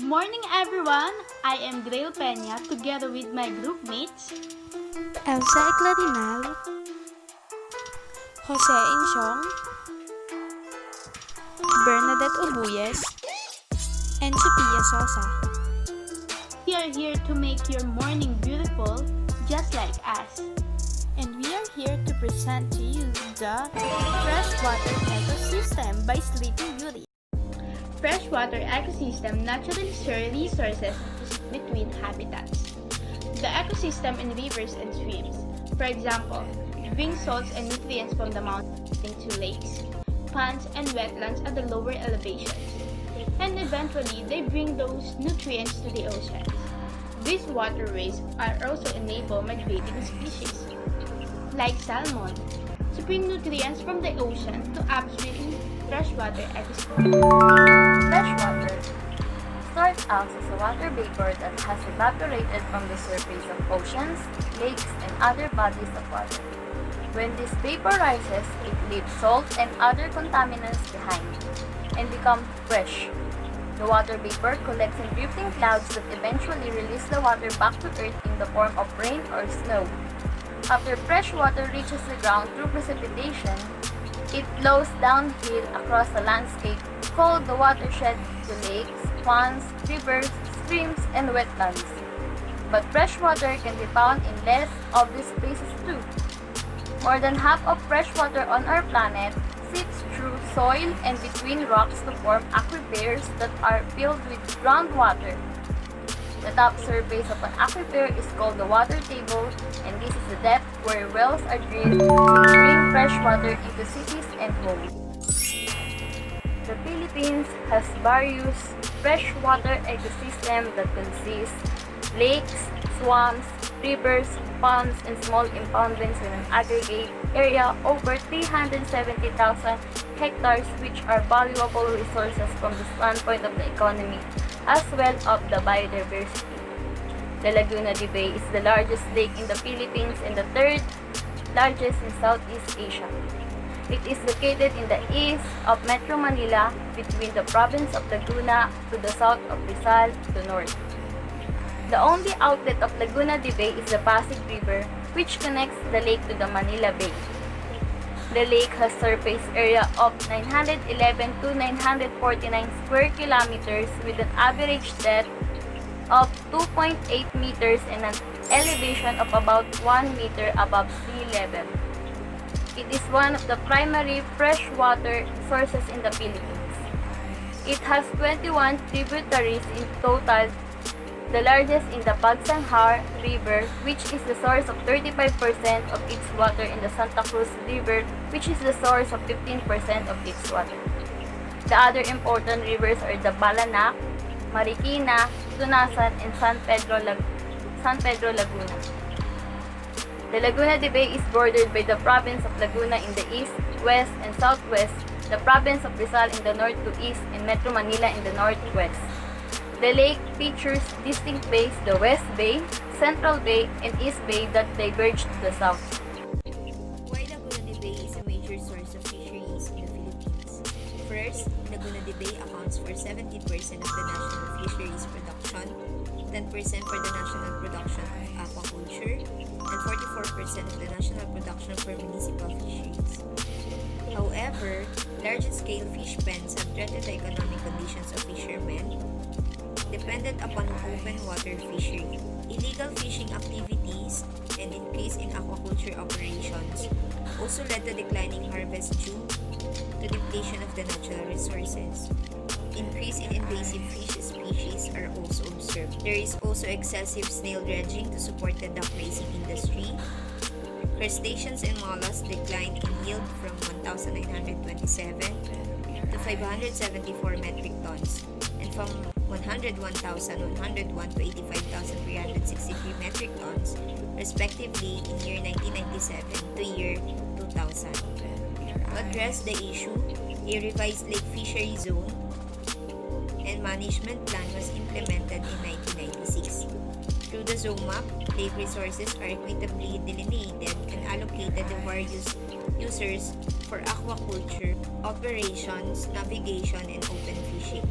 Morning everyone! I am Grail Peña together with my group mates Elsa Eclarinal, Jose Insyong, Bernadette Ubuyes, and Sophia Sosa. We are here to make your morning beautiful just like us. And we are here to present to you the Freshwater Ecosystem by Sleeping Beauty. Freshwater ecosystem naturally share resources between habitats. The ecosystem in rivers and streams, for example, bring salts and nutrients from the mountains to lakes, ponds, and wetlands at the lower elevations. And eventually, they bring those nutrients to the oceans. These waterways are also enable migrating species, like salmon, to bring nutrients from the ocean to upstream freshwater ecosystem. Freshwater starts out as a water vapor that has evaporated from the surface of oceans, lakes, and other bodies of water. When this vapor rises, it leaves salt and other contaminants behind and becomes fresh. The water vapor collects in drifting clouds that eventually release the water back to earth in the form of rain or snow. After fresh water reaches the ground through precipitation, it flows downhill across the landscape called the watershed to lakes, ponds, rivers, streams, and wetlands. But fresh water can be found in less obvious places too. More than half of fresh water on our planet seeps through soil and between rocks to form aquifers that are filled with groundwater. The top surface of an aquifer is called the water table, and this is the depth where wells are drilled to bring fresh water into cities and homes. The Philippines has various freshwater ecosystems that consist lakes, swamps, rivers, ponds, and small impoundments with an aggregate area over 370,000 hectares, which are valuable resources from the standpoint of the economy as well of the biodiversity. The Laguna de Bay is the largest lake in the Philippines and the third largest in Southeast Asia. It is located in the east of Metro Manila between the province of Laguna to the south of Rizal to north. The only outlet of Laguna de Bay is the Pasig River, which connects the lake to the Manila Bay. The lake has surface area of 911 to 949 square kilometers with an average depth of 2.8 meters and an elevation of about 1 meter above sea level. It is one of the primary freshwater sources in the Philippines. It has 21 tributaries in total, the largest in the Pagsanghar River, which is the source of 35% of its water, in the Santa Cruz River, which is the source of 15% of its water. The other important rivers are the Balanak, Marikina, Tunasan, and San Pedro Laguna. The Laguna de Bay is bordered by the province of Laguna in the east, west, and southwest, the province of Rizal in the north to east, and Metro Manila in the northwest. The lake features distinct bays, the West Bay, Central Bay, and East Bay that diverge to the south. Why Laguna de Bay is a major source of fisheries in the Philippines? First, Laguna de Bay accounts for 70% of the national fisheries production, 10% for the national production of aquaculture, and 44% of the national production for municipal fisheries. However, large-scale fish pens have threatened the economic conditions of fishermen dependent upon open water fishery. Illegal fishing activities and increase in aquaculture operations also led to declining harvest due to depletion of the natural resources. Increase in invasive fish species are also observed. There is also excessive snail dredging to support the duck raising industry. Crustaceans and mollusks declined in yield from 1,927 to 574 metric tons, and from 101,101 to 85,363 metric tons, respectively, in year 1997 to year 2000. To address the issue, a revised lake fishery zone and management plan was implemented in 1996. Through the zone map, lake resources are equitably delineated and allocated to various users for aquaculture, operations, navigation, and open fishing.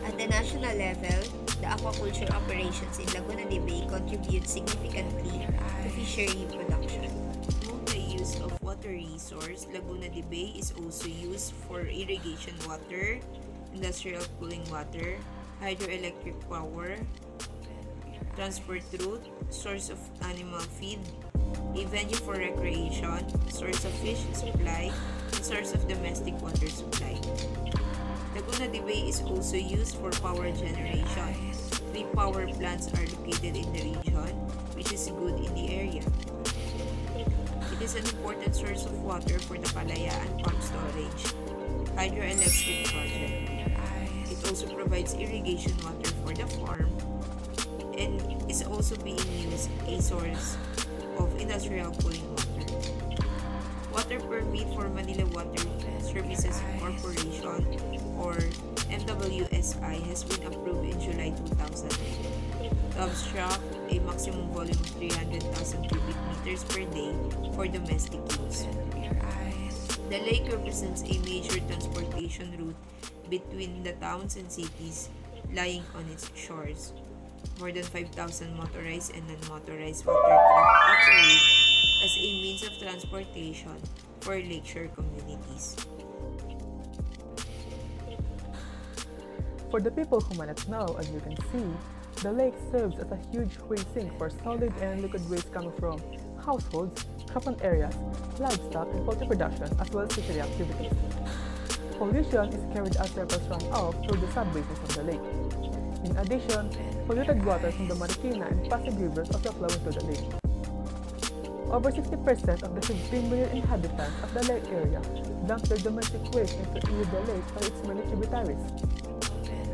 A At the national level, the aquaculture operations in Laguna de Bay contribute significantly to fishery production. Among the use of water resource, Laguna de Bay is also used for irrigation water, industrial cooling water, hydroelectric power, transport route, source of animal feed, a venue for recreation, source of fish supply, and source of domestic water supply. Laguna de Bay is also used for power generation. 3 power plants are located in the region, which is good in the area. It is an important source of water for the Kalayaan pump storage, hydroelectric project. It also provides irrigation water for the farm and is also being used a source of industrial cooling water. Water permit for Manila Water Services Corporation or MWSI has been approved in July 2009 to obstruct a maximum volume of 300,000 cubic meters per day for domestic use. The lake represents a major transportation route between the towns and cities lying on its shores. More than 5,000 motorized and non-motorized watercraft operate as a means of transportation for lakeshore communities. For the people who might not know, as you can see, the lake serves as a huge waste sink for solid and liquid waste coming from households, cropland areas, livestock and poultry production, as well as fishery activities. Pollution is carried as surplus runoff through the subbasins of the lake. In addition, polluted waters from the Marikina and Pasig rivers also flow into the lake. Over 60% of the 15 million inhabitants of the lake area dump their domestic waste into either the lake or its many tributaries.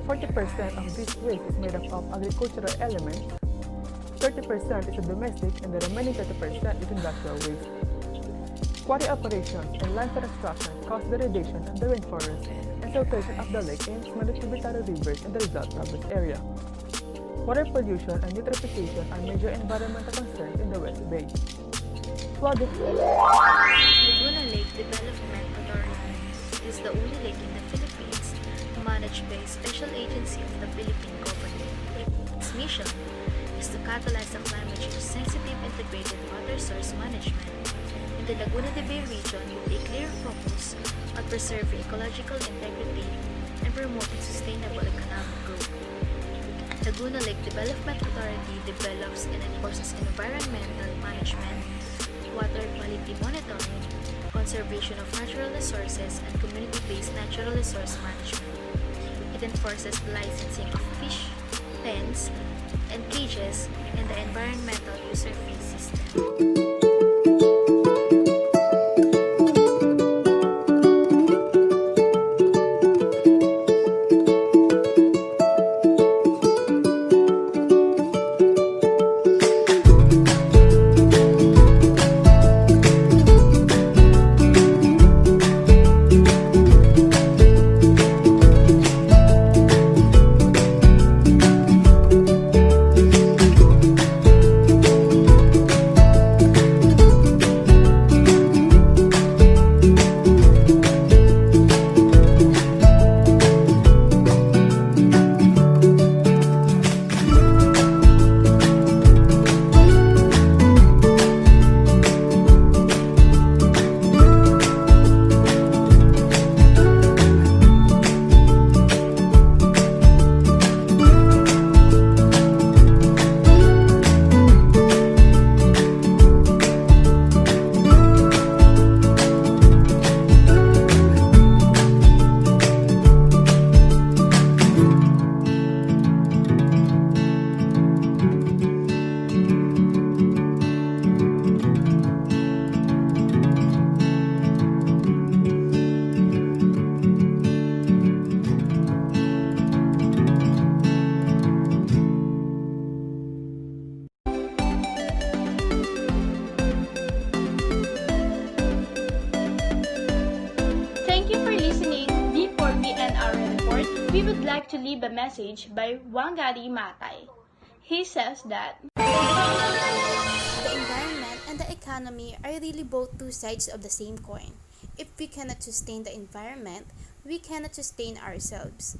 40% of this waste is made up of agricultural elements, 30% is domestic, and the remaining 30% is industrial waste. Quarry operations and limestone extraction cause degradation of the rainforest and siltation of the lake and its many tributary rivers in the Rizal Province area. Water pollution and eutrophication are major environmental concerns in the West Bay. Flooding. Laguna Lake Development Authority is the only lake in the Philippines managed by a special agency of the Philippine government. Its mission is to catalyze the climate change-sensitive integrated water source management in the Laguna de Bay region with a clear focus on preserving ecological integrity and promoting sustainable economic growth. Laguna Lake Development Authority develops and enforces environmental management, water quality monitoring, conservation of natural resources, and community-based natural resource management. It enforces the licensing of fish, pens, and cages, and the environmental user fee system. We would like to leave a message by Wangari Maathai. He says that The environment and the economy are really both two sides of the same coin. If we cannot sustain the environment, we cannot sustain ourselves.